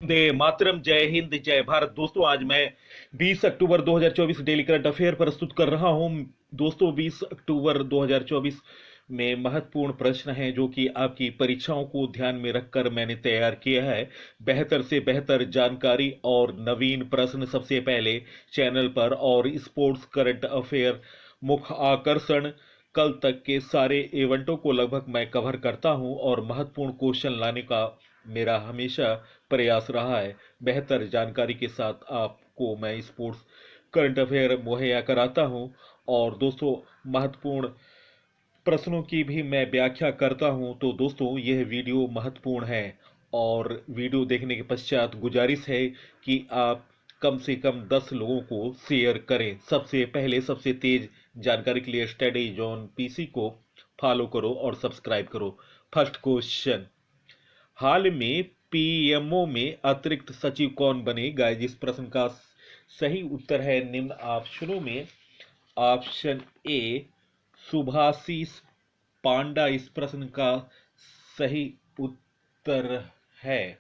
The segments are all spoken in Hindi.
दे मातरम। जय हिंद, जय भारत। दोस्तों, आज मैं 20 अक्टूबर 2024 डेली करंट अफेयर प्रस्तुत कर रहा हूं। दोस्तों, 20 अक्टूबर 2024 में महत्वपूर्ण प्रश्न हैं जो कि आपकी परीक्षाओं को ध्यान में रखकर मैंने तैयार किया है। बेहतर से बेहतर जानकारी और नवीन प्रश्न सबसे पहले चैनल पर, और स्पोर्ट्स करंट अफेयर मुख्य आकर्षण कल तक के सारे इवेंटों को लगभग मैं कवर करता हूं और महत्वपूर्ण क्वेश्चन लाने का मेरा हमेशा प्रयास रहा है। बेहतर जानकारी के साथ आपको मैं स्पोर्ट्स करंट अफेयर मुहैया कराता हूं, और दोस्तों महत्वपूर्ण प्रश्नों की भी मैं व्याख्या करता हूं। तो दोस्तों, यह वीडियो महत्वपूर्ण है, और वीडियो देखने के पश्चात गुजारिश है कि आप कम से कम 10 लोगों को शेयर करें। सबसे पहले सबसे तेज जानकारी के लिए स्टडी जोन पीसी को फॉलो करो और सब्सक्राइब करो। फर्स्ट क्वेश्चन, हाल में पीएमओ में अतिरिक्त सचिव कौन बने? गाइस, इस प्रश्न का सही उत्तर है निम्न ऑप्शनों में। ऑप्शन ए सुभाषिस पांडा इस प्रश्न का सही उत्तर है।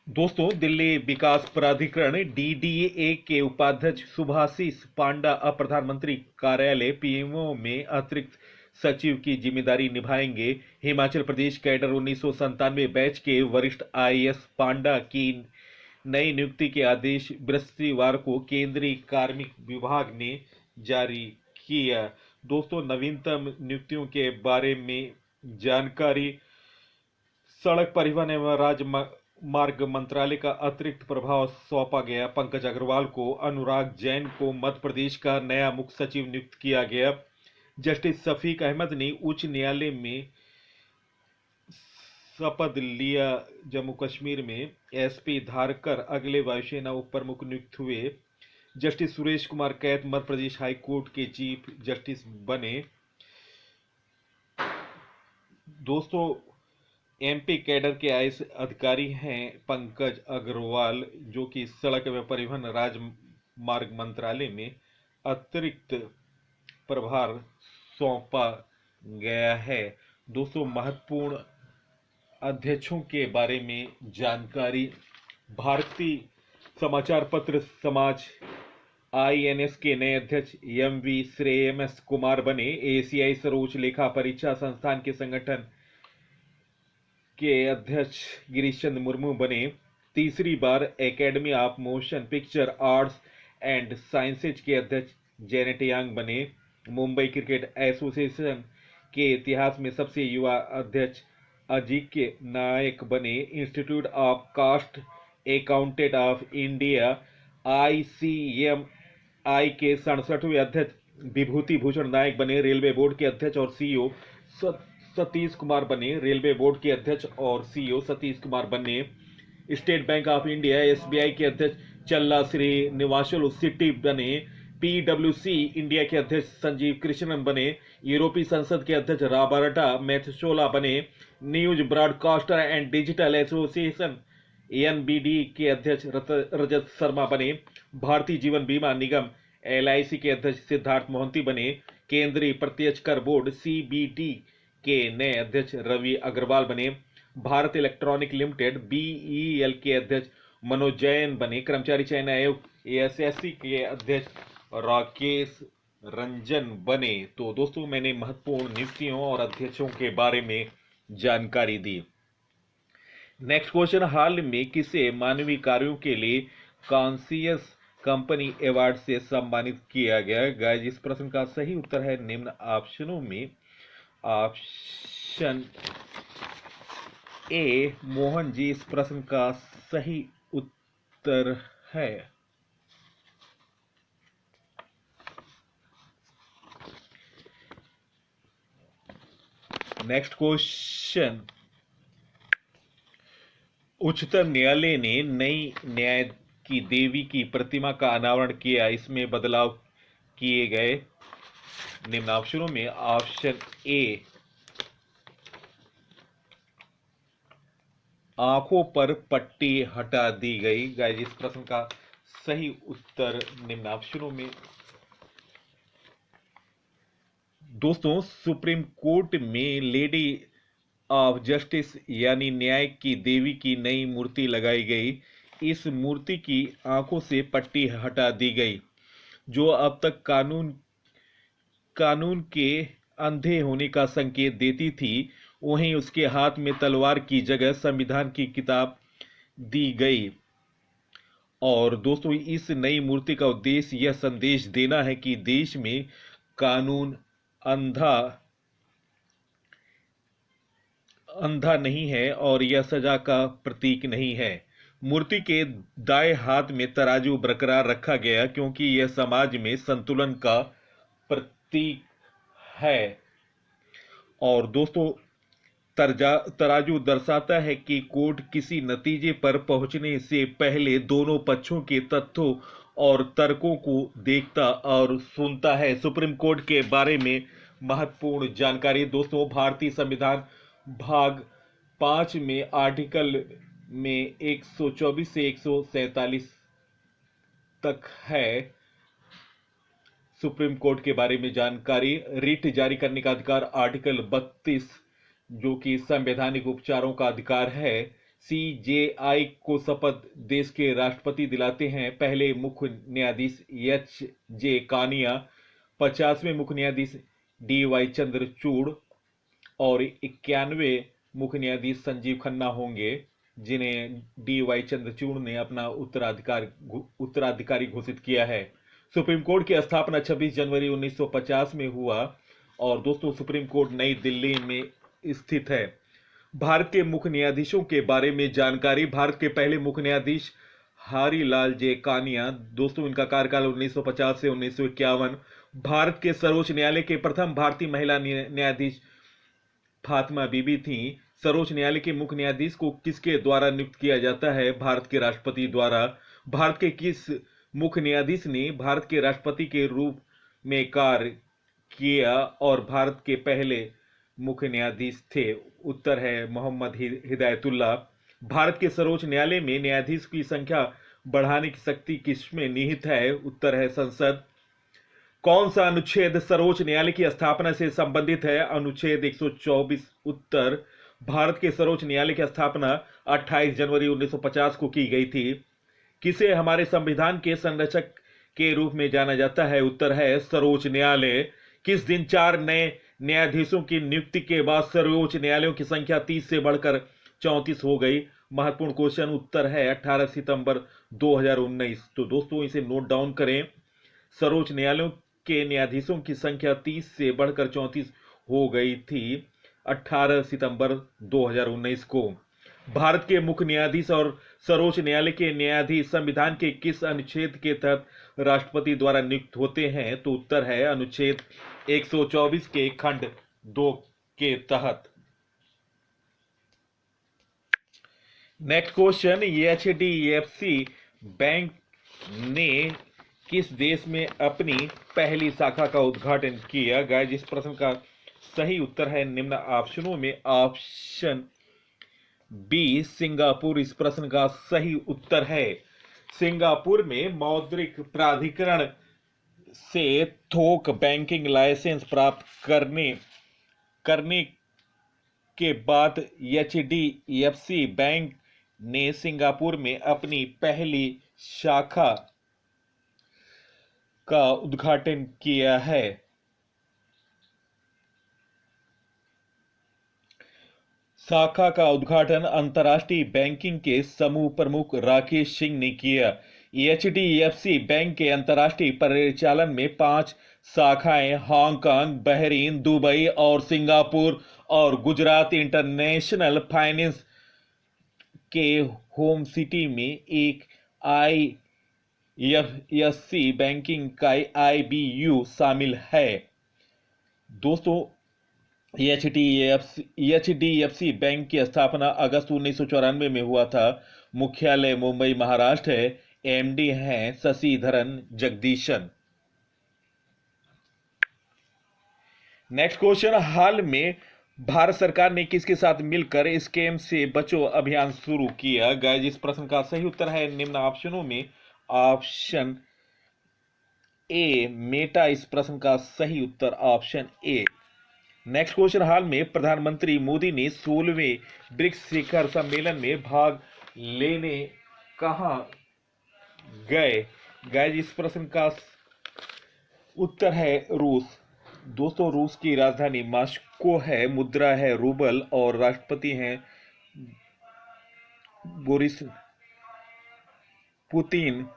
दोस्तों, दिल्ली विकास प्राधिकरण डीडीए के उपाध्यक्ष सुभाषिस पांडा अब प्रधानमंत्री कार्यालय पीएमओ में अतिरिक्त सचिव की जिम्मेदारी निभाएंगे। हिमाचल प्रदेश कैडर 1997 बैच के वरिष्ठ आईएएस पांडा की नई नियुक्ति के आदेश बृहस्पतिवार को केंद्रीय कार्मिक विभाग ने जारी किया। दोस्तों, नवीनतम नियुक्तियों के बारे में जानकारी। सड़क परिवहन एवं राजमार्ग मंत्रालय का अतिरिक्त प्रभाव सौंपा गया पंकज अग्रवाल को। अनुराग जैन को मध्य प्रदेश का नया मुख्य सचिव नियुक्त किया गया। जस्टिस शफीक अहमद ने उच्च न्यायालय में शपथ लिया। जम्मू कश्मीर में एसपी धारकर अगले वायुसेना उप प्रमुख नियुक्त हुए। जस्टिस सुरेश कुमार कैत मध्य प्रदेश हाई कोर्ट के चीफ जस्टिस बने। दोस्तों, एमपी कैडर के आईएएस अधिकारी हैं पंकज अग्रवाल, जो कि सड़क एवं परिवहन राजमार्ग मंत्रालय में अतिरिक्त प्रभार सौंपा गया है। दोस्तों, महत्वपूर्ण अध्यक्षों के बारे में जानकारी। भारतीय समाचार पत्र समाज आईएनएस के नए अध्यक्ष एमवी श्रेयस कुमार बने। एशियाई सर्वोच्च लेखा परीक्षा संस्थान के संगठन के अध्यक्ष गिरीश चंद्र मुर्मू बने। तीसरी बार academy of motion picture arts and sciences के अध्यक्ष जेनेट यांग बने। मुंबई क्रिकेट एसोसिएशन के इतिहास में सबसे युवा अध्यक्ष अजिंक्य नायक बने। Institute of cost accountant of India ICMI के 67वें अध्यक्ष विभूति भूषण नायक बने। रेलवे बोर्ड के अध्यक्ष और सीईओ सतीश कुमार बने। रेलवे बोर्ड के अध्यक्ष और सीईओ सतीश कुमार बने। State bank of India SBI के अध्यक्ष चल्ला श्रीनिवासल सिट्टी बने। पीडब्ल्यूसी इंडिया के अध्यक्ष संजीव कृष्णन बने। यूरोपीय संसद के अध्यक्ष रॉबर्टा मेथसोला बने। News broadcaster and digital association NBD के अध्यक्ष रजत शर्मा बने। भारतीय जीवन बीमा निगम एलआईसी के अध्यक्ष सिद्धार्थ मोहंती बने। केंद्रीय प्रत्यक्ष कर बोर्ड सीबीटी के नए अध्यक्ष रवि अग्रवाल बने। भारत इलेक्ट्रॉनिक लिमिटेड बीईएल के अध्यक्ष मनोज जैन बने। कर्मचारी चयन आयोग एएसएससी के अध्यक्ष राकेश रंजन बने। तो दोस्तों, मैंने महत्वपूर्ण नियुक्तियों और अध्यक्षों के बारे में जानकारी दी। नेक्स्ट क्वेश्चन, हाल में किसे मानवीय कार्यों के लिए कॉन्शियस कंपनी अवार्ड से सम्मानित किया गया? गाइस, इस प्रश्न का सही उत्तर है निम्न ऑप्शनों में। ऑप्शन ए मोहन जी इस प्रश्न का सही उत्तर है। नेक्स्ट क्वेश्चन, उच्चतम न्यायालय ने नई न्याय की देवी की प्रतिमा का अनावरण किया। इसमें बदलाव किए गए निम्न ऑप्शनों में। ऑप्शन ए आंखों पर पट्टी हटा दी गई। गाइस, इस प्रश्न का सही उत्तर निम्न ऑप्शनों में। दोस्तों, सुप्रीम कोर्ट में लेडी ऑफ जस्टिस यानी न्याय की देवी की नई मूर्ति लगाई गई। इस मूर्ति की आंखों से पट्टी हटा दी गई, जो अब तक कानून के अंधे होने का संकेत देती थी। वहीं उसके हाथ में तलवार की जगह संविधान की किताब दी गई। और दोस्तों, इस नई मूर्ति का उद्देश्य यह संदेश देना है कि देश में कानून अंधा अंधा नहीं है और यह सजा का प्रतीक नहीं है। मूर्ति के दाएं हाथ में तराजू बरकरार रखा गया क्योंकि यह समाज में संतुलन का प्रतीक है। और दोस्तों, तराजू दर्शाता है कि कोर्ट किसी नतीजे पर पहुंचने से पहले दोनों पक्षों के तथ्यों और तर्कों को देखता और सुनता है। सुप्रीम कोर्ट के बारे में महत्वपूर्ण जानकारी। दोस्तों, भारतीय संविधान भाग 5 में आर्टिकल में 124 से 147 तक है। सुप्रीम कोर्ट के बारे में जानकारी। रिट जारी करने का अधिकार आर्टिकल 32, जो कि संवैधानिक उपचारों का अधिकार है। सीजेआई को शपथ देश के राष्ट्रपति दिलाते हैं। पहले मुख्य न्यायाधीश एच.जे. कानिया, 50वें मुख्य न्यायाधीश डी.वाई. चंद्रचूड़ और 91वें मुख्य न्यायाधीश संजीव खन्ना होंगे, जिन्हें डी.वाई. चंद्रचूड़ ने अपना उत्तराधिकारी घोषित किया है। सुप्रीम कोर्ट की स्थापना 26 जनवरी 1950 में हुआ। और दोस्तों, सुप्रीम कोर्ट नई दिल्ली में स्थित है। भारत के मुख्य न्यायाधीशों के बारे में जानकारी। भारत के पहले मुख्य न्यायाधीश हरिलाल जे कानिया। दोस्तों, इनका कार्यकाल 1950 से 1951। भारत के सर्वोच्च न्यायालय के प्रथम भारतीय महिला न्यायाधीश फातिमा बीबी थी। सर्वोच्च न्यायालय के मुख्य न्यायाधीश को किसके द्वारा नियुक्त किया जाता है? भारत के राष्ट्रपति द्वारा। भारत के किस मुख्य न्यायाधीश ने भारत के राष्ट्रपति के रूप में कार्य किया और भारत के पहले मुख्य न्यायाधीश थे? उत्तर है मोहम्मद हिदायतुल्लाह। भारत के सर्वोच्च न्यायालय में न्यायाधीश की संख्या बढ़ाने की शक्ति किसमें निहित है? उत्तर है संसद। कौन सा अनुच्छेद सर्वोच्च न्यायालय की स्थापना से संबंधित है? अनुच्छेद 124। उत्तर, भारत के सर्वोच्च न्यायालय की स्थापना 28 जनवरी 1950 को की गई थी। किसे हमारे संविधान के संरक्षक के रूप में जाना जाता है? उत्तर है सर्वोच्च न्यायालय। किस दिन 4 नए न्यायाधीशों की नियुक्ति के बाद सर्वोच्च न्यायालयों की संख्या 30 से बढ़कर 34 हो गई? महत्वपूर्ण क्वेश्चन। उत्तर है 18 सितंबर 2019। तो दोस्तों, इसे नोट डाउन करें। सर्वोच्च न्यायालयों के न्यायाधीशों की संख्या 30 से बढ़कर 34 हो गई थी 18 सितंबर 2019 को। भारत के मुख्य न्यायाधीश और सर्वोच्च न्यायालय के न्यायाधीश संविधान के किस अनुच्छेद के तहत राष्ट्रपति द्वारा नियुक्त होते हैं? तो उत्तर है अनुच्छेद 124 के खंड 2 के तहत। नेक्स्ट क्वेश्चन, एचडीएफसी बैंक ने किस देश में अपनी पहली शाखा का उद्घाटन किया? गाइस, इस प्रश्न का सही उत्तर है निम्न ऑप्शनों में ऑप्शन बी सिंगापुर। इस प्रश्न का सही उत्तर है सिंगापुर में मौद्रिक प्राधिकरण से थोक बैंकिंग लाइसेंस प्राप्त करने के बाद एचडीएफसी बैंक ने सिंगापुर में अपनी पहली शाखा का उद्घाटन किया है। शाखा का उद्घाटन अंतर्राष्ट्रीय बैंकिंग के समूह प्रमुख राकेश सिंह ने किया। एचडीएफसी बैंक के अंतर्राष्ट्रीय परिचालन में 5 शाखाएं हांगकांग, बहरीन, दुबई और सिंगापुर और गुजरात इंटरनेशनल फाइनेंस के होम सिटी में एक आईएफएससी बैंकिंग इकाई आईबीयू शामिल है। दोस्तों, एचडीएफसी बैंक की स्थापना अगस्त 1994 में हुआ था। मुख्यालय मुंबई, महाराष्ट्र है। एमडी हैं शशिधरन जगदीशन। नेक्स्ट क्वेश्चन, हाल में भारत सरकार ने किसके साथ मिलकर स्कैम से बचो अभियान शुरू किया? गाइस, इस प्रश्न का सही उत्तर है निम्न ऑप्शनों में ऑप्शन ए मेटा। इस प्रश्न का सही उत्तर ऑप्शन ए नेक्स्ट क्वेश्चन, हाल में प्रधानमंत्री मोदी ने 16वें ब्रिक्स शिखर सम्मेलन में भाग लेने कहाँ गए? गाइस, इस प्रश्न का उत्तर है रूस। दोस्तों, रूस की राजधानी मॉस्को है, मुद्रा है रूबल और राष्ट्रपति हैं बोरिस पुतिन।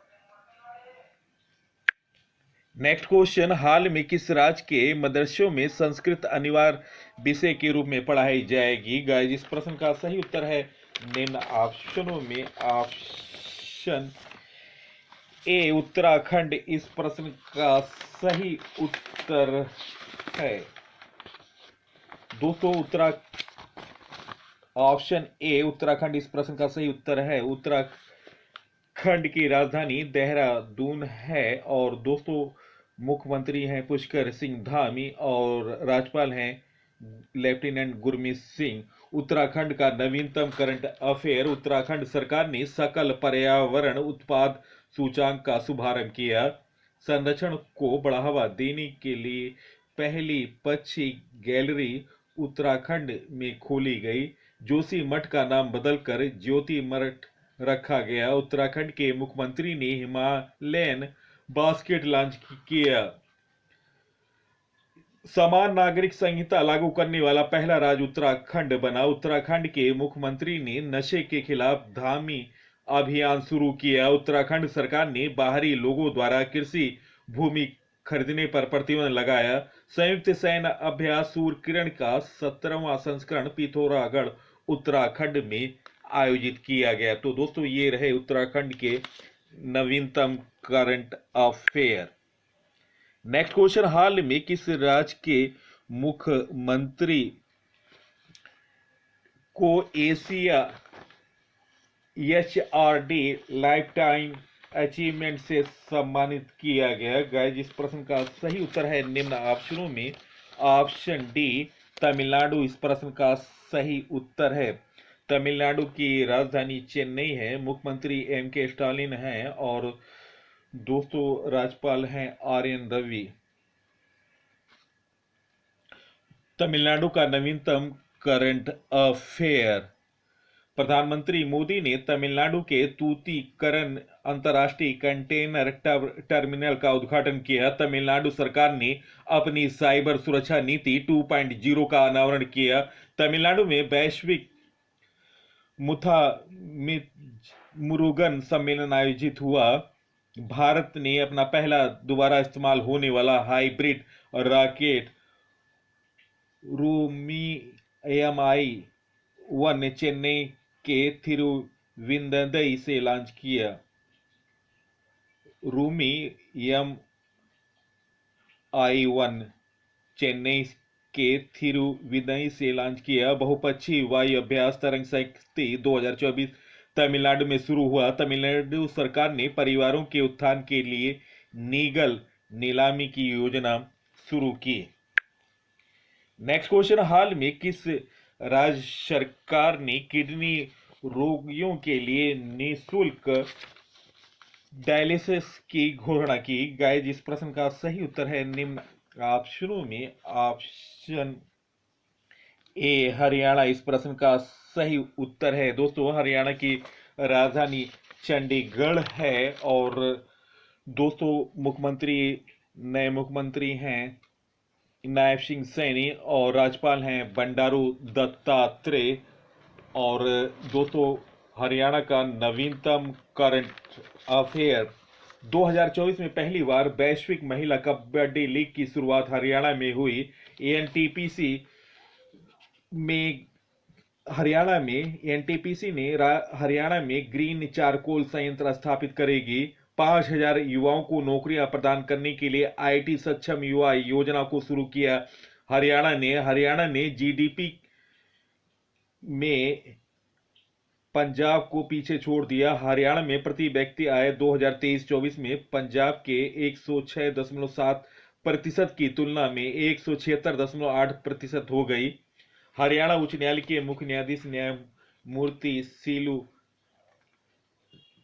नेक्स्ट क्वेश्चन, हाल में किस राज्य के मदरसों में संस्कृत अनिवार्य विषय के रूप में पढ़ाई जाएगी? गाइस, इस प्रश्न का सही उत्तर है निम्न ऑप्शनों में ऑप्शन ए उत्तराखंड इस प्रश्न का सही उत्तर है। दोस्तों, ऑप्शन ए उत्तराखंड इस प्रश्न का सही उत्तर है। उत्तराखंड की राजधानी देहरादून है और दोस्तों मुख्यमंत्री हैं पुष्कर सिंह धामी और राज्यपाल हैं लेफ्टिनेंट गुरमीत सिंह। उत्तराखंड का नवीनतम करंट अफेयर, उत्तराखंड सरकार ने सकल पर्यावरण उत्पाद सूचांक का शुभारंभ किया। संरक्षण को बढ़ावा देने के लिए पहली पक्षी गैलरी उत्तराखंड में खोली गई। जोशी मठ का नाम बदलकर ज्योति मठ रखा गया। उत्तराखंड के मुख्यमंत्री ने हिमालयन बास्केट लॉन्च किया। समान नागरिक संहिता लागू करने वाला पहला राज्य उत्तराखंड बना। उत्तराखंड के मुख्यमंत्री ने नशे के खिलाफ धामी अभियान शुरू किया। उत्तराखंड सरकार ने बाहरी लोगों द्वारा कृषि भूमि खरीदने पर प्रतिबंध लगाया। संयुक्त सैन्य अभ्यास सूर्य किरण का 17वां संस्करण पिथौरागढ़ उत्तराखंड में आयोजित किया गया। तो दोस्तों, ये रहे उत्तराखंड के नवीनतम करंट अफेयर। नेक्स्ट क्वेश्चन, हाल में किस राज्य के मुख्यमंत्री को Asia HRD life time achievement से सम्मानित किया गया? गाइस, इस प्रश्न का सही उत्तर है निम्न ऑप्शनों में ऑप्शन डी तमिलनाडु इस प्रश्न का सही उत्तर है। तमिलनाडु की राजधानी चेन्नई है, मुख्यमंत्री MK स्टालिन हैं और दोस्तों राज्यपाल हैं RN रवि। तमिलनाडु का नवीनतम करंट अफेयर, प्रधानमंत्री मोदी ने तमिलनाडु के तूतीकरण अंतर्राष्ट्रीय कंटेनर टर्मिनल का उद्घाटन किया। तमिलनाडु सरकार ने अपनी साइबर सुरक्षा नीति 2.0 का अनावरण किया। तमिलनाडु में वैश्विक मुरुगन सम्मेलन आयोजित हुआ। भारत ने अपना पहला दोबारा इस्तेमाल होने वाला hybrid rocket Rumi MI-1 Chennai के थिरुविंदई से लॉन्च किया। रूमी MI-1 चेन्नई के थिरुविंदई से लॉन्च किया। बहुपक्षीय वायु अभ्यास तरंग शक्ति 2024 तमिलनाडु में शुरू हुआ। तमिलनाडु सरकार ने परिवारों के उत्थान के लिए नीगल नीलामी की योजना शुरू की। नेक्स्ट क्वेश्चन, हाल में किस राज्य सरकार ने किडनी रोगियों के लिए निःशुल्क डायलिसिस की घोषणा की? गाइस, इस प्रश्न का सही उत्तर है निम्न ऑप्शनों में ऑप्शन ए हरियाणा इस प्रश्न का सही उत्तर है। दोस्तों, हरियाणा की राजधानी चंडीगढ़ है और दोस्तों नए मुख्यमंत्री हैं नायब सिंह सैनी और राज्यपाल हैं बंडारू दत्तात्रेय। और दोस्तों, हरियाणा का नवीनतम करंट अफेयर, 2024 में पहली बार वैश्विक महिला कबड्डी लीग की शुरुआत हरियाणा में हुई। एनटीपीसी ने हरियाणा में ग्रीन चारकोल संयंत्र स्थापित करेगी। 5,000 युवाओं को नौकरियां प्रदान करने के लिए IT सक्षम युवा योजना को शुरू किया। हरियाणा ने GDP में पंजाब को पीछे छोड़ दिया। हरियाणा में प्रति व्यक्ति आय 2023-24 में पंजाब के 106.7% की तुलना में 176.8% हो गई। हरियाणा उच्च न्यायालय के मुख्य न्यायाधीश न्यायमूर्ति सीलू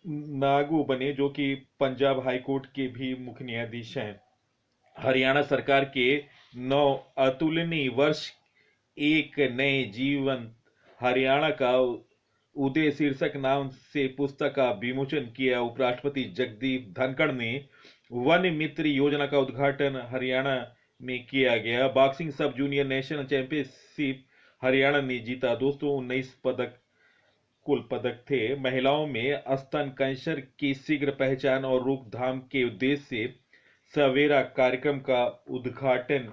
नागू बने, जो कि पंजाब हाईकोर्ट के भी मुख्य न्यायाधीश हैं। हरियाणा सरकार के 9 अतुलनीय वर्ष एक नए जीवन हरियाणा का उदय शीर्षक नाम से पुस्तक का विमोचन किया। उपराष्ट्रपति जगदीप धनखड़ ने वन मित्र योजना का उद्घाटन हरियाणा में किया गया। बॉक्सिंग सब जूनियर नेशनल चैंपियनशिप हरियाणा ने जीता। दोस्तों 19 पदक कुल पदक थे। महिलाओं में स्तन कैंसर की शीघ्र पहचान और रोकथाम के उद्देश्य से सवेरा कार्यक्रम का उद्घाटन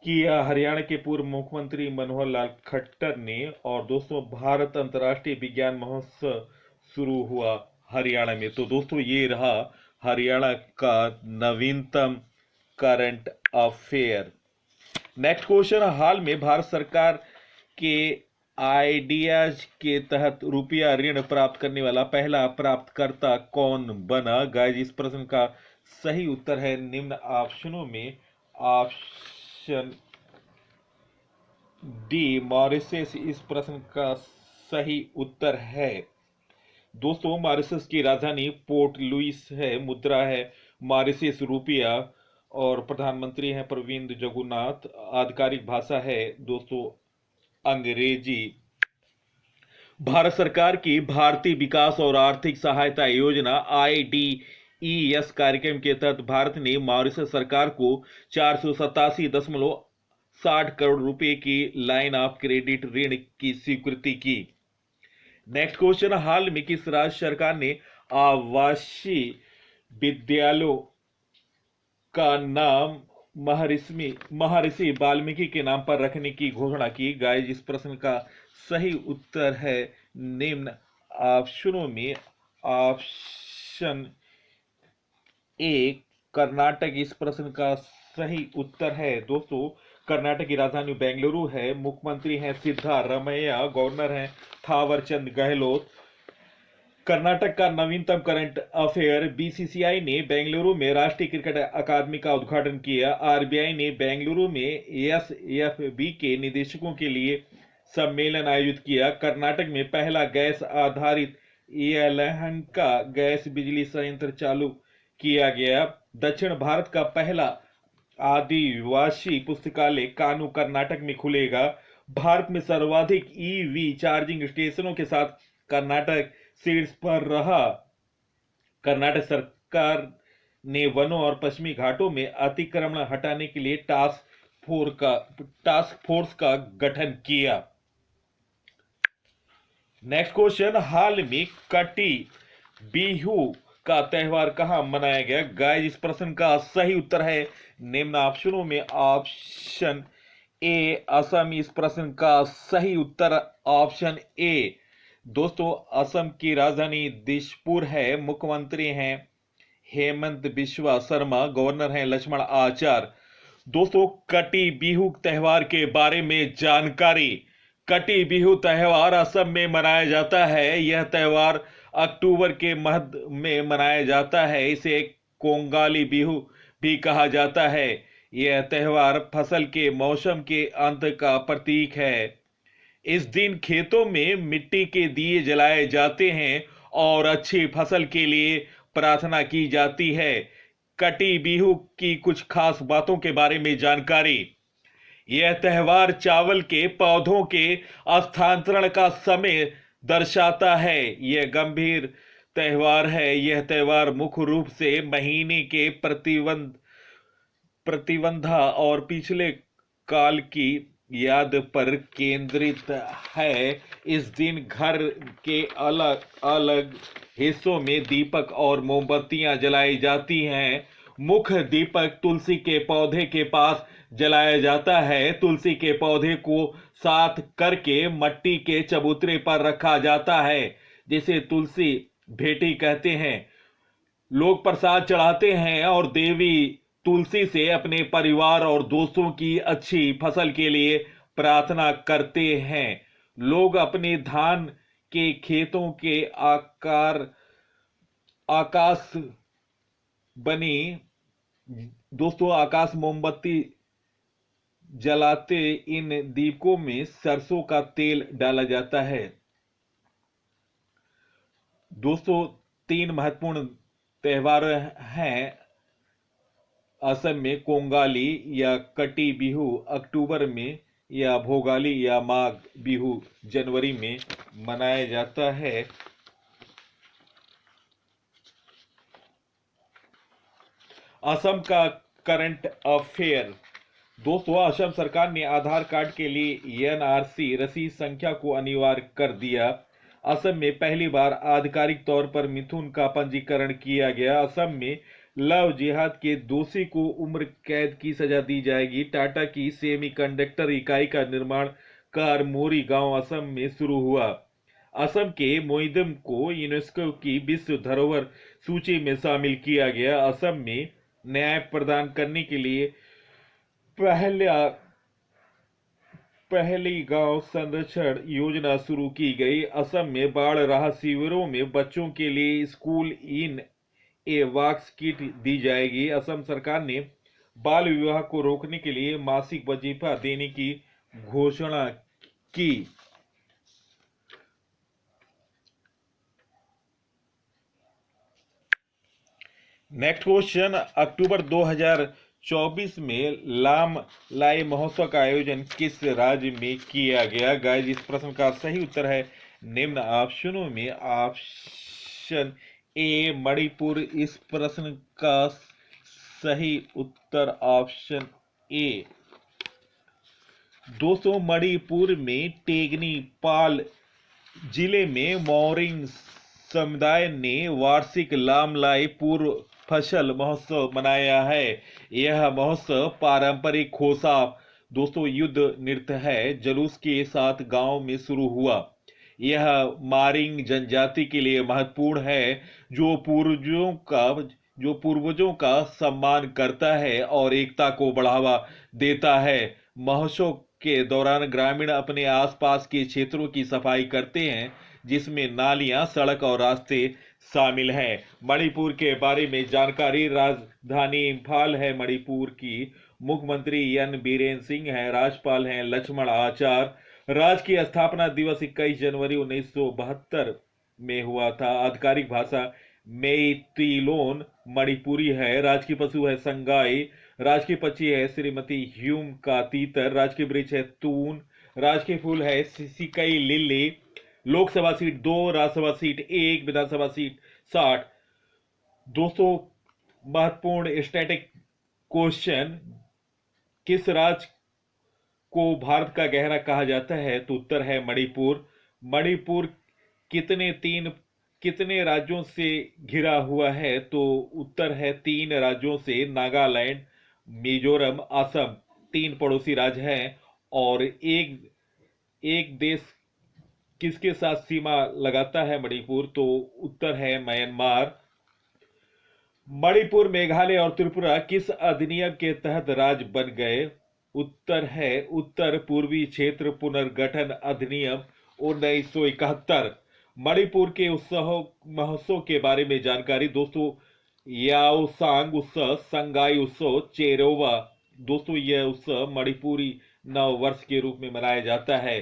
किया हरियाणा के पूर्व मुख्यमंत्री मनोहर लाल खट्टर ने। और दोस्तों भारत अंतर्राष्ट्रीय विज्ञान महोत्सव शुरू हुआ हरियाणा में। तो दोस्तों ये रहा हरियाणा का नवीनतम करंट अफेयर। नेक्स्ट क्वेश्चन, हाल में भारत सरकार के आइडियाज के तहत रुपया ऋण प्राप्त करने वाला पहला प्राप्तकर्ता कौन बना? गाइस इस प्रश्न का सही उत्तर है निम्न ऑप्शनों में ऑप्शन डी मॉरिशस इस प्रश्न का सही उत्तर है। दोस्तों मॉरिशस की राजधानी पोर्ट लुइस है। मुद्रा है मॉरिशस रुपया और प्रधानमंत्री हैं प्रविंद जगन्नाथ। आधिकारिक भाषा है दोस्तों अंग्रेजी। भारत सरकार की भारतीय विकास और आर्थिक सहायता योजना IDES कार्यक्रम के तहत भारत ने मॉरिशस सरकार को 487.60 करोड़ रुपए की लाइन ऑफ क्रेडिट ऋण की स्वीकृति की। नेक्स्ट क्वेश्चन, हाल में किस राज्य सरकार ने आवासीय विद्यालयों का नाम महर्षि वाल्मीकि के नाम पर रखने की घोषणा की? गाइस इस प्रश्न का सही उत्तर है निम्न ऑप्शनों में ऑप्शन ए कर्नाटक इस प्रश्न का सही उत्तर है। दोस्तों कर्नाटक की राजधानी बेंगलुरु है। मुख्यमंत्री हैं सिद्धारमैया, गवर्नर हैं थावरचंद गहलोत। कर्नाटक का नवीनतम करंट अफेयर, बीसीसीआई ने बेंगलुरु में राष्ट्रीय क्रिकेट अकादमी का उद्घाटन किया। आरबीआई ने बेंगलुरु में एसएफबी के निदेशकों के लिए सम्मेलन आयोजित किया। कर्नाटक में पहला गैस आधारित यलहंका गैस बिजली संयंत्र चालू किया गया। दक्षिण भारत का पहला आदिवासी पुस्तकालय कानू कर्नाटक में खुलेगा। भारत में सर्वाधिक ईवी चार्जिंग स्टेशनों के साथ कर्नाटक शीर्ष पर रहा। कर्नाटक सरकार ने वनों और पश्चिमी घाटों में अतिक्रमण हटाने के लिए टास्क फोर्स का गठन किया। नेक्स्ट क्वेश्चन, हाल में कटी बिहू का त्योहार कहां मनाया गया? गाइस इस प्रश्न का सही उत्तर है निम्न ऑप्शनों में ऑप्शन ए असम इस प्रश्न का सही उत्तर ऑप्शन ए। दोस्तों असम की राजधानी दिसपुर है। मुख्यमंत्री हैं हेमंत बिश्वा शर्मा, गवर्नर हैं लक्ष्मण आचार्य। दोस्तों कटी बिहू त्योहार के बारे में जानकारी। कटी बिहू त्योहार असम में मनाया जाता है। यह त्योहार अक्टूबर के मध्य में मनाया जाता है। इसे कोंगाली बिहू भी कहा जाता है। यह त्योहार फसल के मौसम के अंत का प्रतीक है। इस दिन खेतों में मिट्टी के दिए जलाए जाते हैं और अच्छी फसल के लिए प्रार्थना की जाती है। कटी बिहू की कुछ खास बातों के बारे में जानकारी। यह त्योहार चावल के पौधों के स्थानांतरण का समय दर्शाता है। यह गंभीर त्योहार है। यह त्योहार मुख्य रूप से महीने के प्रतिबंधा और पिछले काल की याद पर केंद्रित है। इस दिन घर के अलग अलग हिस्सों में दीपक और मोमबत्तियां जलाई जाती हैं। मुख्य दीपक तुलसी के पौधे के पास जलाया जाता है। तुलसी के पौधे को साथ करके मट्टी के चबूतरे पर रखा जाता है, जिसे तुलसी भेटी कहते हैं। लोग प्रसाद चढ़ाते हैं और देवी तुलसी से अपने परिवार और दोस्तों की अच्छी फसल के लिए प्रार्थना करते हैं। लोग अपने धान के खेतों के आकाश बनी दोस्तों आकाश मोमबत्ती जलाते। इन दीपकों में सरसों का तेल डाला जाता है। दोस्तों 3 महत्वपूर्ण त्योहार हैं असम में कोंगाली या कटी बिहू अक्टूबर में, या भोगाली या माघ बिहू जनवरी में मनाया जाता है। असम का करंट अफेयर। दोस्तों, असम सरकार ने आधार कार्ड के लिए एनआरसी रसीद संख्या को अनिवार्य कर दिया। असम में पहली बार आधिकारिक तौर पर मिथुन का पंजीकरण किया गया। असम में लव जिहाद के दोषी को उम्र कैद की सजा दी जाएगी। टाटा की सेमीकंडक्टर इकाई का निर्माण कार्य मोरी गांव असम में शुरू हुआ। असम के मोइदम को यूनेस्को की विश्व धरोहर सूची में शामिल किया गया। असम में न्याय प्रदान करने के लिए पहली गांव संरक्षण योजना शुरू की गई। असम में बाढ़ राहत शिविरों में बच्चों के लिए स्कूल इन ए वॉक्स किट दी जाएगी। असम सरकार ने बाल विवाह को रोकने के लिए मासिक वजीफा देने की घोषणा की। नेक्स्ट क्वेश्चन, अक्टूबर 2024 में लाम लाई महोत्सव का आयोजन किस राज्य में किया गया? गाइस, इस प्रश्न का सही उत्तर है निम्न ऑप्शनों में ऑप्शन ए मणिपुर। इस प्रश्न का सही उत्तर ऑप्शन ए। दोस्तों, मणिपुर में टेगनी पाल जिले में मोरिंग समुदाय ने वार्षिक लामलाई पूर्व फसल महोत्सव मनाया है। यह महोत्सव पारंपरिक खोसा दोस्तों युद्ध नृत्य है जुलूस के साथ गांव में शुरू हुआ। यह मारिंग जनजाति के लिए महत्वपूर्ण है जो पूर्वजों का सम्मान करता है और एकता को बढ़ावा देता है। महोत्सव के दौरान ग्रामीण अपने आसपास के क्षेत्रों की सफाई करते हैं जिसमें नालियां, सड़क और रास्ते शामिल हैं। मणिपुर के बारे में जानकारी। राजधानी इम्फाल है मणिपुर की। मुख्यमंत्री एन बीरेन सिंह हैं। राज्यपाल हैं लक्ष्मण आचार्य। राज्य की स्थापना दिवस 21 जनवरी 1972 में हुआ था। आधिकारिक भाषा मेइतेइलोन मणिपुरी है। राजकीय पशु है संगाई। राजकीय पक्षी है श्रीमती ह्यूम का तीतर। राजकीय वृक्ष है तून। राजकीय फूल है Siroi lily. Lok Sabha seat 2, Rajya Sabha seat 1, Vidhan Sabha seat 60। दोस्तों, महत्वपूर्ण स्टैटिक क्वेश्चन, किस राज्य को भारत का गहरा कहा जाता है? तो उत्तर है मणिपुर। मणिपुर कितने राज्यों से घिरा हुआ है? तो उत्तर है 3 राज्यों से, नागालैंड, मिजोरम, असम। 3 पड़ोसी राज्य हैं। और एक देश किसके साथ सीमा लगाता है मणिपुर? तो उत्तर है म्यांमार। मणिपुर, मेघालय और त्रिपुरा किस अधिनियम के तहत राज्य बन गए? उत्तर है उत्तर पूर्वी क्षेत्र पुनर्गठन अधिनियम 1971। मणिपुर के महोत्सव के बारे में जानकारी। दोस्तों, याओसांग उत्सव, संगाई उत्सव, चेरोवा। दोस्तों, यह उत्सव मणिपुरी नव वर्ष के रूप में मनाया जाता है।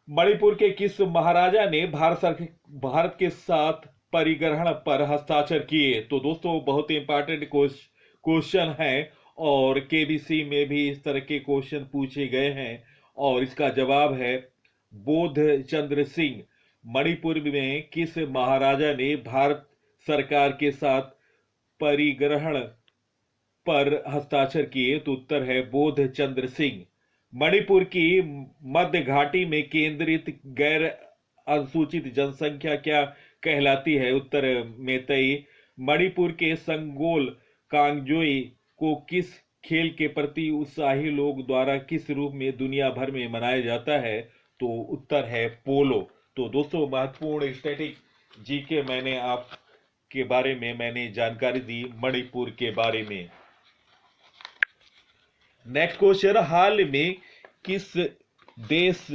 मणिपुर के किस महाराजा ने भारत के साथ परिग्रहण पर हस्ताक्षर किए? तो दोस्तों, बहुत ही इंपॉर्टेंट क्वेश्चन है और केबीसी में भी इस तरह के क्वेश्चन पूछे गए हैं और इसका जवाब है बोध चंद्र सिंह। मणिपुर में किस महाराजा ने भारत सरकार के साथ परिग्रहण पर हस्ताक्षर किए? तो उत्तर है बोध चंद्र सिंह। मणिपुर की मध्य घाटी में केंद्रित गैर अनुसूचित जनसंख्या क्या कहलाती है? उत्तर मेतई। मणिपुर के संगोल कांगजोई को किस खेल के प्रति उत्साही लोग द्वारा किस रूप में दुनिया भर में मनाया जाता है? तो उत्तर है पोलो। तो दोस्तों, महत्वपूर्ण स्टैटिक जीके मैंने आपके बारे में मैंने जानकारी दी मणिपुर के बारे में। नेक्स्ट क्वेश्चन, हाल में किस देश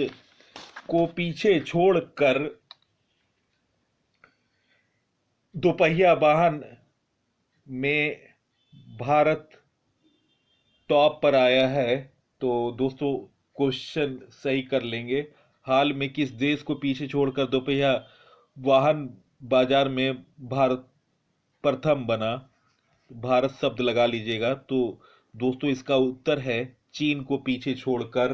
को पीछे छोड़कर दोपहिया वाहन में भारत टॉप पर आया है? तो दोस्तों, क्वेश्चन सही कर लेंगे। हाल में किस देश को पीछे छोड़कर दोपहिया वाहन बाजार में भारत प्रथम बना? भारत शब्द लगा लीजिएगा। तो दोस्तों इसका उत्तर है चीन को पीछे छोड़कर।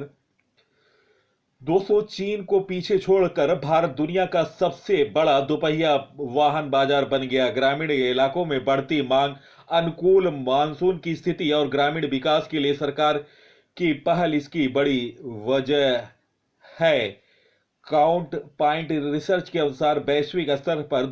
दोस्तों चीन को पीछे छोड़कर भारत दुनिया का सबसे बड़ा दोपहिया वाहन बाजार बन गया। ग्रामीण इलाकों में बढ़ती मांग, अनुकूल मानसून की स्थिति और ग्रामीण विकास के लिए सरकार की पहल इसकी बड़ी वजह है। काउंट पॉइंट रिसर्च के अनुसार वैश्विक स्तर पर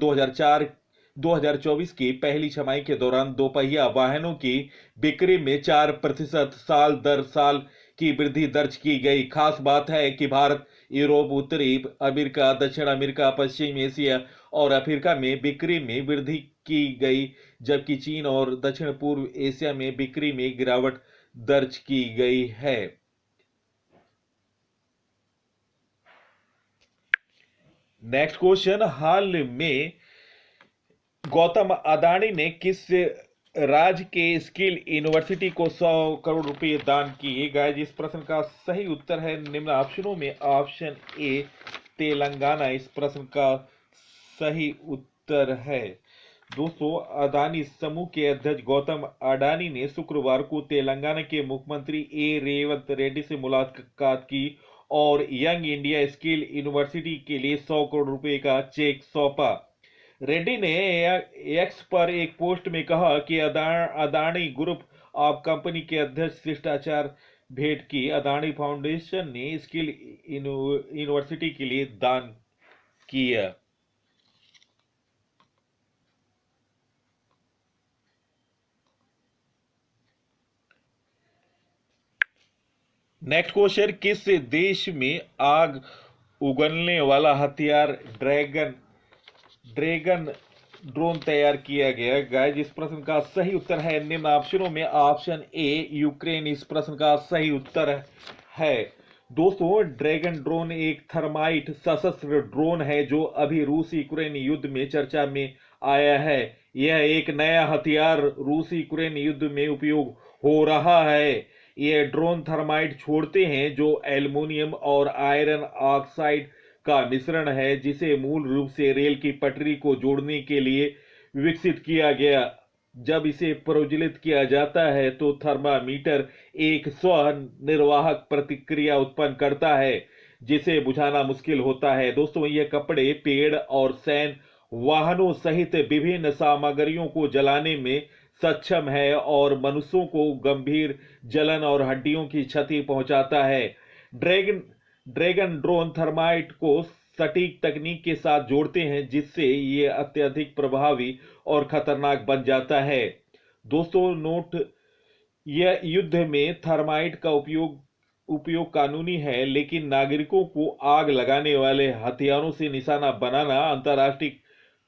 2024 की पहली छमाही के दौरान दोपहिया वाहनों की बिक्री में 4% साल दर साल की वृद्धि दर्ज की गई। खास बात है कि भारत, यूरोप, उत्तरी अमेरिका, दक्षिण अमेरिका, पश्चिम एशिया और अफ्रीका में बिक्री में वृद्धि की गई, जबकि चीन और दक्षिण पूर्व एशिया में बिक्री में गिरावट दर्ज की गई है। नेक्स्ट क्वेश्चन, हाल में गौतम अदानी ने किस राज्य के स्किल यूनिवर्सिटी को 100 करोड़ रुपए दान किए? गाइस इस प्रश्न का सही उत्तर है निम्न ऑप्शनों में ऑप्शन ए तेलंगाना इस प्रश्न का सही उत्तर है। दोस्तों अदानी समूह के अध्यक्ष गौतम अडानी ने शुक्रवार को तेलंगाना के मुख्यमंत्री ए रेवंत रेड्डी से मुलाकात की और यंग इंडिया स्किल यूनिवर्सिटी के लिए 100 करोड़ रुपए का चेक सौंपा। रेड्डी ने एक्स पर एक पोस्ट में कहा कि अदानी ग्रुप ऑफ कंपनी के अध्यक्ष शिष्टाचार भेंट की। अदानी फाउंडेशन ने स्किल यूनिवर्सिटी के लिए दान किया। नेक्स्ट क्वेश्चन, किस देश में आग उगलने वाला हथियार ड्रैगन ड्रोन तैयार किया गया? गाइस इस प्रश्न का सही उत्तर है निम्न ऑप्शनों में ऑप्शन ए यूक्रेन इस प्रश्न का सही उत्तर है। दोस्तों ड्रैगन ड्रोन एक थर्माइट सशस्त्र ड्रोन है जो अभी रूस यूक्रेन युद्ध में चर्चा में आया है। यह एक नया हथियार रूस यूक्रेन युद्ध में उपयोग हो रहा है। ये ड्रोन थर्माइट छोड़ते हैं जो एल्युमिनियम और आयरन ऑक्साइड का मिश्रण है, जिसे मूल रूप से रेल की पटरी को जोड़ने के लिए विकसित किया गया। जब इसे प्रज्वलित किया जाता है तो थर्मामीटर एक स्व निर्वाहक प्रतिक्रिया उत्पन्न करता है जिसे बुझाना मुश्किल होता है। दोस्तों यह कपड़े, पेड़ और सैन्य वाहनों सहित विभिन्न सामग्रियों को जलाने में सक्षम है और मनुष्यों को गंभीर जलन और हड्डियों की क्षति पहुंचाता है। ड्रैगन ड्रोन थर्माइट को सटीक तकनीक के साथ जोड़ते हैं जिससे ये अत्यधिक प्रभावी और खतरनाक बन जाता है। दोस्तों नोट, यह युद्ध में थर्माइट का उपयोग कानूनी है, लेकिन नागरिकों को आग लगाने वाले हथियारों से निशाना बनाना अंतर्राष्ट्रीय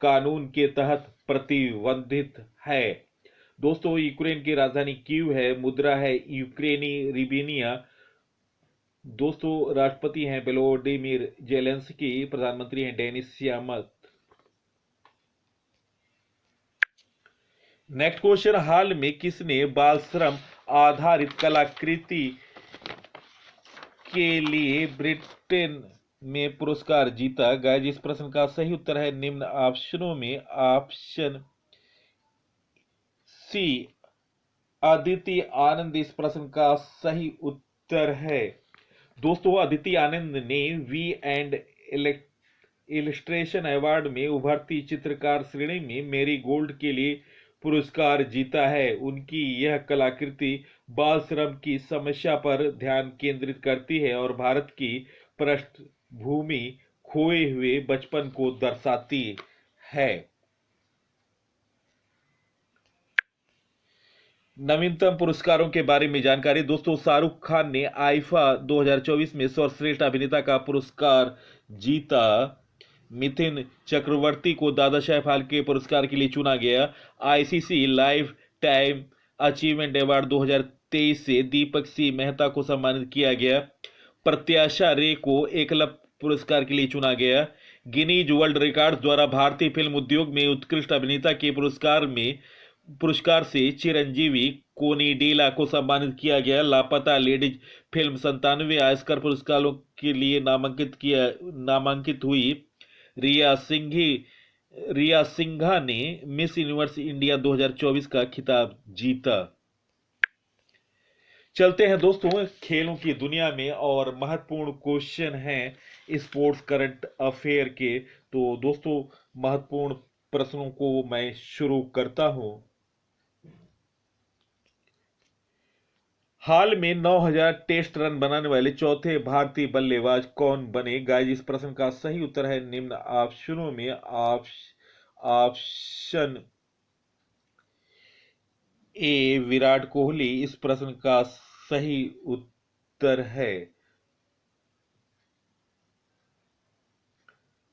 कानून के तहत प्रतिबंधित है। दोस्तों यूक्रेन की राजधानी कीव है, मुद्रा है यूक्रेनी रिबिनिया। दोस्तों राष्ट्रपति हैं वोलोडिमिर जेलेंस्की, प्रधानमंत्री हैं डेनिस श्यामक। नेक्स्ट क्वेश्चन, हाल में किसने बाल श्रम आधारित कलाकृति के लिए ब्रिटेन में पुरस्कार जीता? गाइस इस प्रश्न का सही उत्तर है निम्न ऑप्शनों में ऑप्शन सी अदिति आनंद इस प्रश्न का सही उत्तर है। दोस्तों अदिति आनंद ने वी एंड इलस्ट्रेशन अवार्ड में उभरती चित्रकार श्रेणी में मेरी गोल्ड के लिए पुरस्कार जीता है। उनकी यह कलाकृति बाल श्रम की समस्या पर ध्यान केंद्रित करती है और भारत की पृष्ठभूमि खोए हुए बचपन को दर्शाती है। नवीनतम पुरस्कारों के बारे में जानकारी। दोस्तों शाहरुख खान ने आईफा 2024 में सर्वश्रेष्ठ अभिनेता का पुरस्कार जीता। मिथुन चक्रवर्ती को दादा साहेब फाल्के पुरस्कार के लिए चुना गया। ICC life time achievement award 2023 से दीपक सिंह मेहता को सम्मानित किया गया। प्रत्याशा रे को एकलव्य पुरस्कार के लिए चुना गया। गिनीज वर्ल्ड रिकॉर्ड द्वारा भारतीय फिल्म उद्योग में उत्कृष्ट अभिनेता के पुरस्कार से चिरंजीवी कोनिडेला को सम्मानित किया गया। लापता लेडीज फिल्म 97 ऑस्कर पुरस्कारों के लिए नामांकित हुई। रिया सिंघी रिया सिंघा ने मिस यूनिवर्स इंडिया 2024 का खिताब जीता। चलते हैं दोस्तों खेलों की दुनिया में और महत्वपूर्ण क्वेश्चन हैं स्पोर्ट्स करंट अफेयर के। तो दोस्तों महत्वपूर्ण प्रश्नों को मैं शुरू करता हूं। हाल में 9,000 टेस्ट रन बनाने वाले चौथे भारतीय बल्लेबाज कौन बने? गाइस इस प्रश्न का सही उत्तर है निम्न ऑप्शनों में। ऑप्शन ए विराट कोहली इस प्रश्न का सही उत्तर है।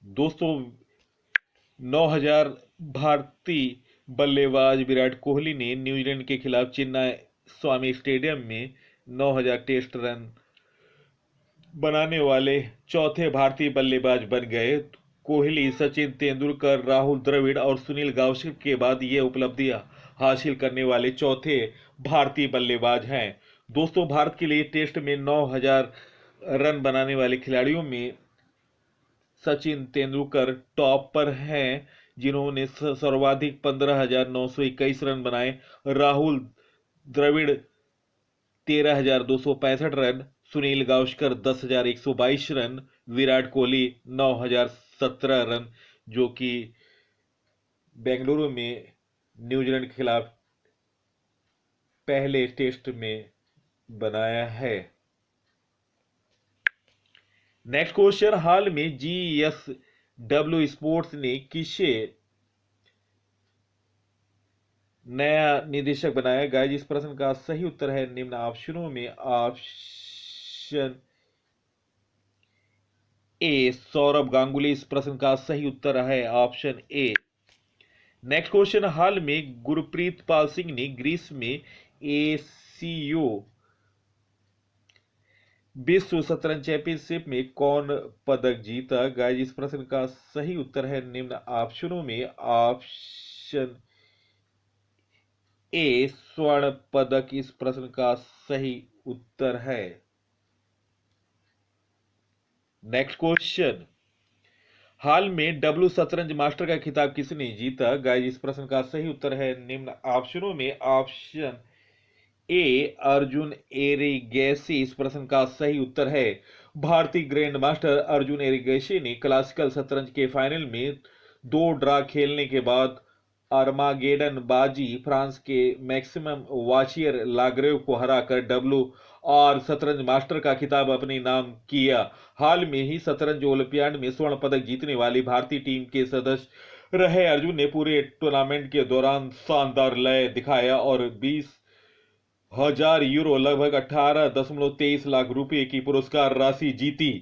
दोस्तों 9,000 भारतीय बल्लेबाज विराट कोहली ने न्यूजीलैंड के खिलाफ चेन्नई स्वामी स्टेडियम में 9,000 टेस्ट रन बनाने वाले चौथे भारतीय बल्लेबाज बन गए। कोहली सचिन तेंदुलकर, राहुल द्रविड़ और सुनील गावस्कर के बाद ये उपलब्धियां हासिल करने वाले चौथे भारतीय बल्लेबाज हैं। दोस्तों भारत के लिए टेस्ट में 9,000 रन बनाने वाले खिलाड़ियों में सचिन तेंदुलकर टॉप पर हैं जिन्होंने सर्वाधिक 15,921 रन बनाए। Rahul Dravid 13,265 run, Sunil Gavaskar 10,122 run, Virat Kohli 9,017 run जो कि बेंगलुरु में न्यूजीलैंड के खिलाफ पहले टेस्ट में बनाया है। नेक्स्ट क्वेश्चन, हाल में GSW स्पोर्ट्स ने किसे नया निदेशक बनाया? गाइस इस प्रश्न का सही उत्तर है निम्न ऑप्शनों में। ऑप्शन ए सौरभ गांगुली इस प्रश्न का सही उत्तर है ऑप्शन ए। नेक्स्ट क्वेश्चन, हाल में गुरप्रीत पाल सिंह ने ग्रीस में एसीओ विश्व शतरंज चैंपियनशिप में कौन पदक जीता? गाइस इस प्रश्न का सही उत्तर है निम्न ऑप्शनों में। ऑप्शन ए स्वर्ण पदक इस प्रश्न का सही उत्तर है। नेक्स्ट क्वेश्चन, हाल में डब्ल्यू शतरंज मास्टर का खिताब किसने जीता? गाइस इस प्रश्न का सही उत्तर है निम्न ऑप्शनों में। ऑप्शन ए अर्जुन एरिगैसी इस प्रश्न का सही उत्तर है। भारतीय ग्रैंड मास्टर अर्जुन एरिगैसी ने क्लासिकल शतरंज के फाइनल में 2 ड्रा खेलने के बाद आर्मागेडन बाजी फ्रांस के मैक्सिमम वाचियर लाग्रेव को हराकर डब्ल्यू और शतरंज मास्टर का खिताब अपने नाम किया। हाल में ही शतरंज ओलंपियाड में स्वर्ण पदक जीतने वाली भारतीय टीम के सदस्य रहे अर्जुन ने पूरे टूर्नामेंट के दौरान शानदार लय दिखाया और 20,000 यूरो लगभग 18.23 लाख रुपए की पुरस्कार राशि जीती।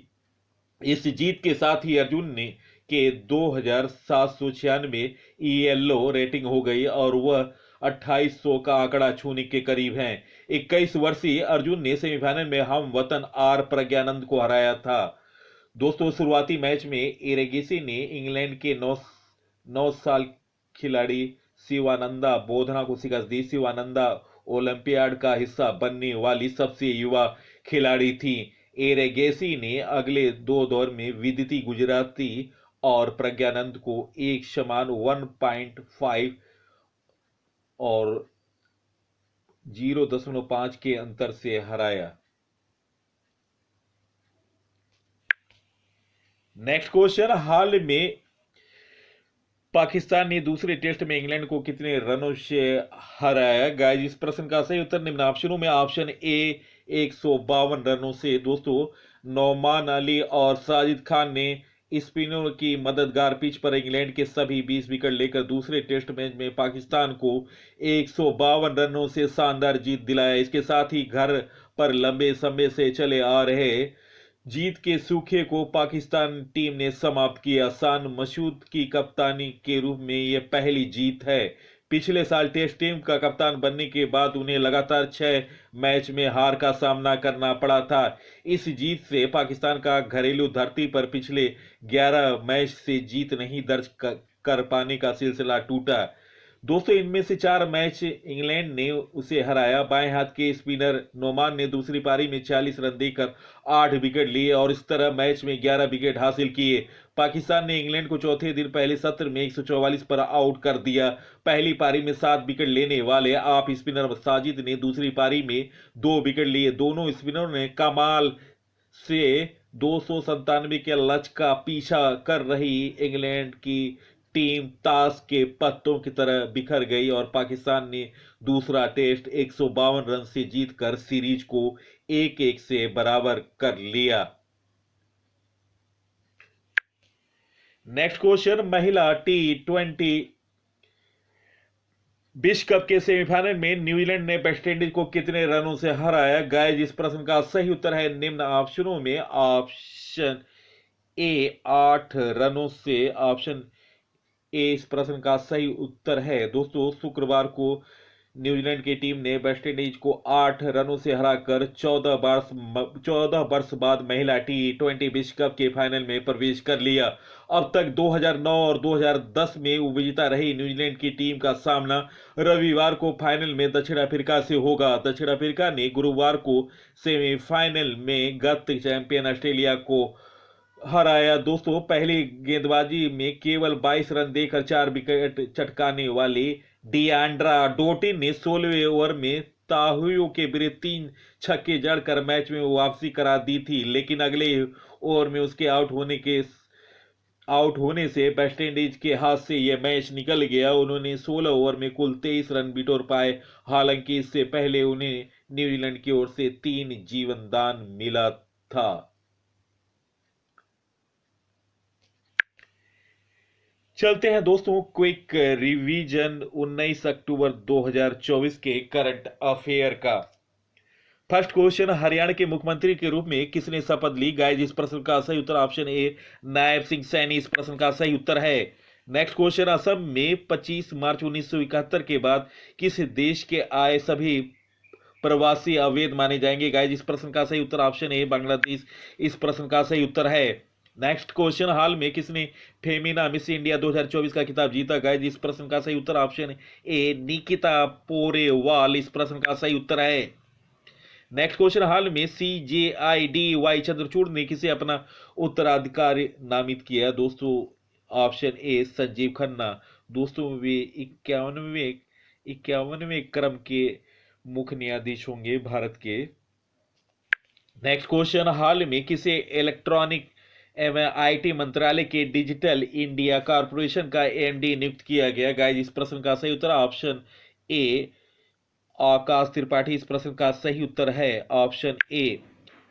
इस जीत के साथ ही अर्जुन ने के 2,796 ELO रेटिंग हो गई और वह 2,800 का आंकड़ा छूने के करीब हैं। 21 वर्षीय अर्जुन ने सेमीफाइनल में हम वतन आर प्रज्ञानंद को हराया था। दोस्तों शुरुआती मैच में एरेगिसी ने इंग्लैंड के 9 साल खिलाड़ी शिवानंदा बोधना को शिकस्त दी। शिवानंदा ओलंपियाड का हिस्सा बनने वाली सबसे युवा खिलाड़ी थी। एरेगेसी ने अगले 2 दौर में विदिति गुजराती और प्रज्ञानंद को एक समान 1.5 और 0.5 के अंतर से हराया। नेक्स्ट क्वेश्चन, हाल में पाकिस्तान ने दूसरे टेस्ट में इंग्लैंड को कितने रनों से हराया? गाइस इस प्रश्न का सही उत्तर निम्न ऑप्शनों में। ऑप्शन ए 152 रनों से। दोस्तों नौमान अली और साजिद खान ने स्पिनर की मददगार पिच पर इंग्लैंड के सभी 20 विकेट लेकर दूसरे टेस्ट मैच में पाकिस्तान को 152 रनों से शानदार जीत दिलाया। इसके साथ ही घर पर लंबे समय से चले आ रहे जीत के सूखे को पाकिस्तान टीम ने समाप्त किया। शान मसूद की कप्तानी के रूप में यह पहली जीत है। पिछले साल टेस्ट टीम का कप्तान बनने के बाद उन्हें लगातार 6 मैच में हार का सामना करना पड़ा था। इस जीत से पाकिस्तान का घरेलू धरती पर पिछले 11 मैच से जीत नहीं दर्ज कर पाने का सिलसिला टूटा। दोस्तों इनमें से 4 मैच इंग्लैंड ने उसे हराया। बाएं हाथ के स्पिनर नोमान ने दूसरी पारी में 40 रन देकर 8 विकेट लिए और इस तरह मैच में 11 विकेट हासिल किए। पाकिस्तान ने इंग्लैंड को चौथे दिन पहले सत्र में 144 पर आउट कर दिया। पहली पारी में 7 विकेट लेने वाले आप स्पिनर साजिद ने दूसरी पारी में 2 विकेट लिए। दोनों स्पिनरों ने कमाल से 297 के लक्ष्य का पीछा कर रही इंग्लैंड की टीम ताश के पत्तों की तरह बिखर गई और पाकिस्तान ने दूसरा टेस्ट 152 रन से जीतकर सीरीज को 1-1 से बराबर कर लिया। नेक्स्ट क्वेश्चन, महिला T20 विश्व कप के सेमीफाइनल में न्यूजीलैंड ने वेस्टइंडीज को कितने रनों से हराया? गाइस, इस प्रश्न का सही उत्तर है निम्न ऑप्शनों में। ऑप्शन ए 8 रनों से। ऑप्शन ए इस प्रश्न का सही उत्तर है। दोस्तों, शुक्रवार को न्यूजीलैंड की टीम ने वेस्टइंडीज को 8 रनों से हराकर 14 वर्ष बाद महिला T20 विश्व कप के फाइनल में प्रवेश कर लिया। अब तक 2009 और 2010 में उपविजेता रही न्यूजीलैंड की टीम का सामना रविवार को फाइनल में दक्षिण अफ्रीका से होगा। दक्षिण अफ्रीका ने गुरुवार को सेमीफाइनल में गत चैंपियन ऑस्ट्रेलिया को हराया। दोस्तों, पहली गेंदबाजी में केवल 22 रन देकर 4 विकेट चटकाने वाली डियांड्रा डोटिन ने 16वें ओवर में ताहुओ के विरुद्ध 3 छक्के जड़कर मैच में वापसी करा दी थी, लेकिन अगले ओवर में उसके आउट होने से वेस्टइंडीज के हाथ से यह मैच निकल गया। उन्होंने 16 ओवर में कुल 23 रन बिटोर पाए। हालांकि इससे पहले उन्हें न्यूजीलैंड की ओर से 3 जीवनदान मिला था। चलते हैं दोस्तों क्विक रिवीजन 19 अक्टूबर 2024 के करंट अफेयर का। फर्स्ट क्वेश्चन, हरियाणा के मुख्यमंत्री के रूप में किसने शपथ ली? गाइस, इस प्रश्न का सही उत्तर ऑप्शन ए नायब सिंह सैनी इस प्रश्न का सही उत्तर है। नेक्स्ट क्वेश्चन, असम में 25 मार्च 1971 के बाद किस देश के आए सभी प्रवासी अवैध माने जाएंगे? गाइस, इस प्रश्न का सही उत्तर ऑप्शन ए बांग्लादेश इस प्रश्न का सही उत्तर है। नेक्स्ट क्वेश्चन, हाल में किसने फेमिना मिस इंडिया 2024 का खिताब जीता? गाइस, इस प्रश्न का सही उत्तर ऑप्शन ए निकिता पोरेवाल इस प्रश्न का सही उत्तर है। नेक्स्ट क्वेश्चन, हाल में CJIDY चंद्रचूड़ ने किसे अपना उत्तराधिकारी नामित किया? दोस्तों, ऑप्शन ए संजीव खन्ना। दोस्तों, वे 51वें क्रम के मुख्य न्यायाधीश होंगे भारत के। नेक्स्ट क्वेश्चन, हाल में किसे इलेक्ट्रॉनिक एवं IT मंत्रालय के डिजिटल इंडिया कॉर्पोरेशन का MD नियुक्त किया गया? गाइस, इस प्रश्न का सही उत्तर ऑप्शन ए आकाश त्रिपाठी इस प्रश्न का सही उत्तर है। Option A.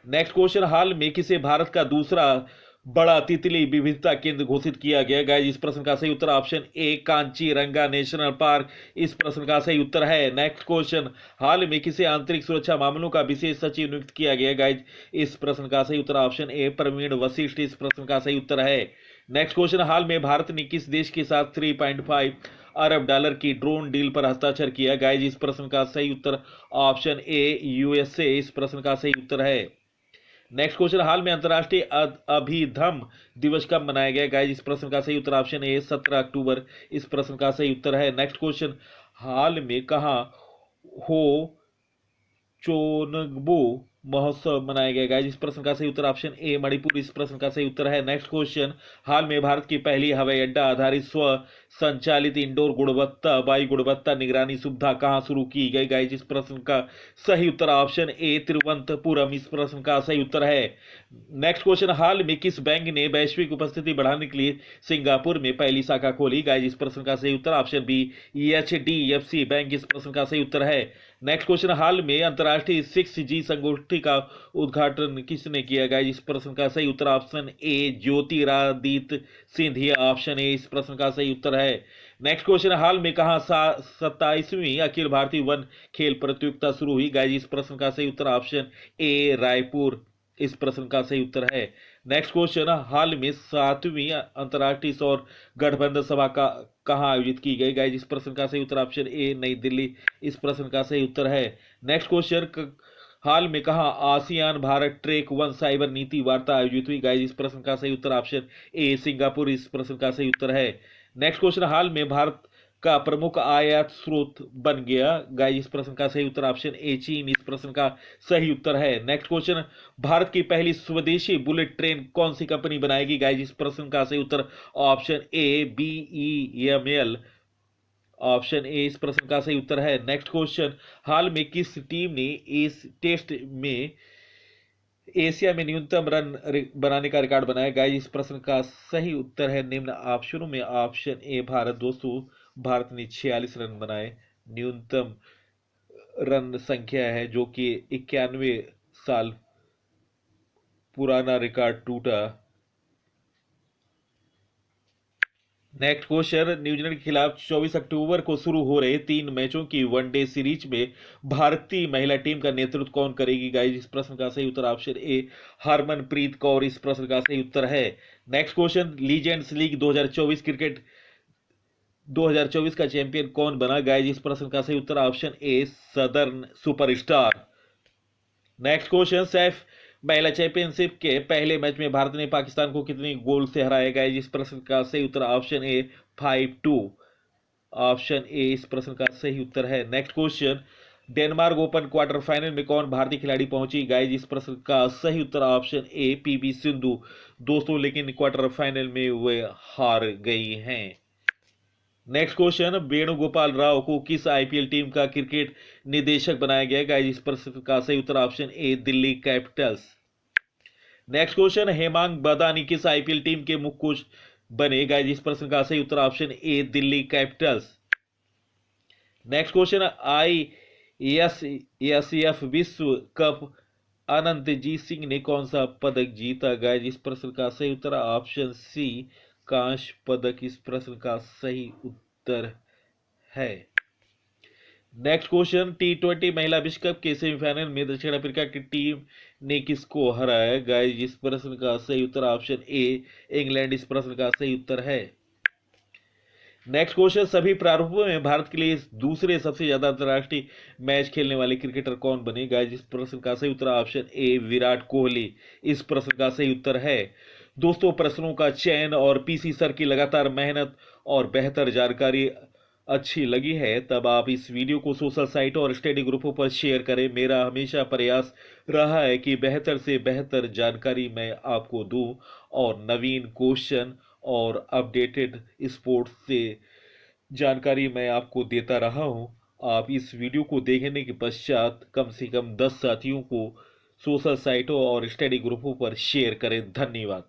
नेक्स्ट क्वेश्चन, हाल में किसे भारत का दूसरा बड़ा तितली विविधता केंद्र घोषित किया गया? गाइस, इस प्रश्न का सही उत्तर ऑप्शन ए कांचीरंगा नेशनल पार्क इस प्रश्न का सही उत्तर है। नेक्स्ट क्वेश्चन, हाल में किसे आंतरिक सुरक्षा मामलों का विशेष सचिव नियुक्त किया गया? गाइस, इस प्रश्न का सही उत्तर ऑप्शन ए प्रवीण वशिष्ठ इस प्रश्न का सही उत्तर है। नेक्स्ट क्वेश्चन, हाल में भारत ने किस देश के साथ 3.5 अरब डॉलर की ड्रोन डील पर हस्ताक्षर किया? गाइस, इस प्रश्न का सही उत्तर ऑप्शन ए USA इस प्रश्न का सही उत्तर है। नेक्स्ट क्वेश्चन, हाल में अंतर्राष्ट्रीय अभिधम दिवस कब मनाया गया? गाइस, इस प्रश्न का सही उत्तर ऑप्शन ए 17 अक्टूबर इस प्रश्न का सही उत्तर है। नेक्स्ट क्वेश्चन, हाल में कहां हो चोनगबो महोत्सव मनाया गया? गाइस, इस प्रश्न का सही उत्तर ऑप्शन ए मणिपुर इस प्रश्न का सही उत्तर है। नेक्स्ट क्वेश्चन, हाल में भारत की पहली हवाई अड्डा आधारित स्व संचालित इंडोर वायु गुणवत्ता निगरानी सुविधा कहां शुरू की गई? गाइस, इस प्रश्न का सही उत्तर ऑप्शन ए तिरुवनंतपुरम इस प्रश्न का सही उत्तर है। नेक्स्ट क्वेश्चन, हाल में किस बैंक ने वैश्विक उपस्थिति बढ़ाने के लिए सिंगापुर में पहली शाखा खोली? गाइस, इस प्रश्न का सही उत्तर ऑप्शन बी HDFC बैंक इस प्रश्न का सही उत्तर है। नेक्स्ट क्वेश्चन, हाल में अंतर्राष्ट्रीय 6G संगोष्ठी का उद्घाटन किसने किया? गाइस, इस प्रश्न का सही उत्तर option A Jyotiraditya Scindia option A इस प्रश्न का सही उत्तर है। नेक्स्ट क्वेश्चन, हाल में कहां 27वीं अखिल भारतीय वन खेल प्रतियोगिता शुरू हुई? गाइस, इस प्रश्न का सही उत्तर ऑप्शन ए रायपुर इस प्रश्न का सही उत्तर है। नेक्स्ट क्वेश्चन, हाल में 7वीं अंतर्राष्ट्रीय सौर गठबंधन सभा का कहां आयोजित की गई? गाइस, इस प्रश्न का सही उत्तर ऑप्शन ए नई दिल्ली इस प्रश्न का सही उत्तर है। नेक्स्ट क्वेश्चन, हाल में कहां आसियान भारत ट्रैक 1 साइबर नीति वार्ता आयोजित हुई? गाइस, इस प्रश्न का सही उत्तर ऑप्शन ए सिंगापुर इस प्रश्न का सही उत्तर है। नेक्स्ट क्वेश्चन, हाल में भारत का प्रमुख आयात स्रोत बन गया? गाइस इस प्रश्न का सही उत्तर ऑप्शन ए चीन इस प्रश्न का सही उत्तर है। नेक्स्ट क्वेश्चन, भारत की पहली स्वदेशी बुलेट ट्रेन कौन सी कंपनी बनाएगी? गाइस इस प्रश्न का सही उत्तर option A BEML, option A इस प्रश्न का सही उत्तर है। नेक्स्ट क्वेश्चन, हाल में किस टीम ने इस टेस्ट में एशिया में न्यूनतम रन बनाने का रिकॉर्ड बनाया? गाइस इस प्रश्न का सही उत्तर है निम्न ऑप्शनों में ऑप्शन ए भारत। दोस्तों भारत ने 46 रन बनाए, न्यूनतम रन संख्या है जो कि 91 साल पुराना रिकॉर्ड टूटा। नेक्स्ट क्वेश्चन, न्यूजीलैंड के खिलाफ 24 अक्टूबर को शुरू हो रहे 3 मैचों की वनडे सीरीज में भारतीय महिला टीम का नेतृत्व कौन करेगी? गाइस इस प्रश्न का सही उत्तर ऑप्शन ए हरमनप्रीत कौर इस प्रश्न का सही उत्तर है। Next question, legends league 2024 cricket 2024 का चैंपियन कौन बना? गाइस इस प्रश्न का सही उत्तर option A southern superstar. Next question, SAFF महिला चैंपियनशिप के पहले मैच में भारत ने पाकिस्तान को कितने गोल से हराया? गाइस इस प्रश्न का सही उत्तर ऑप्शन ए 5-2, ऑप्शन ए इस प्रश्न का सही उत्तर है। Next question, Denmark open quarter final में कौन भारतीय खिलाड़ी पहुंची? गाइस इस प्रश्न का सही उत्तर ऑप्शन ए PV सिंधु। दोस्तों लेकिन क्वार्टर फाइनल में वे हार गई हैं। नेक्स्ट क्वेश्चन, वेणुगोपाल राव को किस IPL टीम का क्रिकेट निदेशक बनाया गया? गाइस इस प्रश्न का सही उत्तर option A Delhi capitals. Next question, Hemang Badani किस IPL टीम के मुख्य कोच बने? गाइस इस प्रश्न का सही उत्तर option A Delhi capitals. Next question, ISSF विश्व कप अनंतजीत सिंह ने कौन सा पदक जीता? गाइस इस प्रश्न का सही उत्तर ऑप्शन सी कांस्य पदक इस प्रश्न का सही उत्तर है। नेक्स्ट क्वेश्चन, T20 महिला विश्व कप के सेमीफाइनल में दक्षिण अफ्रीका की टीम ने किसको हराया? गाइस इस प्रश्न का सही उत्तर ऑप्शन ए इंग्लैंड इस प्रश्न का सही उत्तर है। नेक्स्ट क्वेश्चन, सभी प्रारूपों में भारत के लिए दूसरे सबसे ज्यादा अंतर्राष्ट्रीय मैच खेलने वाले क्रिकेटर कौन बने? गाइस इस प्रश्न का सही उत्तर ऑप्शन ए विराट कोहली इस प्रश्न का सही उत्तर है। दोस्तों प्रश्नों का चयन और PC सर की लगातार मेहनत और बेहतर जानकारी अच्छी लगी है तब आप इस वीडियो को सोशल साइटों और स्टडी ग्रुपों पर शेयर करें। मेरा हमेशा प्रयास रहा है कि बेहतर से बेहतर जानकारी मैं आपको दूं और नवीन क्वेश्चन और अपडेटेड स्पोर्ट्स से जानकारी मैं आपको देता रहा हूं। आप इस वीडियो को देखने के पश्चात कम से कम 10 साथियों को सोशल साइटों और स्टडी ग्रुपों पर शेयर करें। धन्यवाद।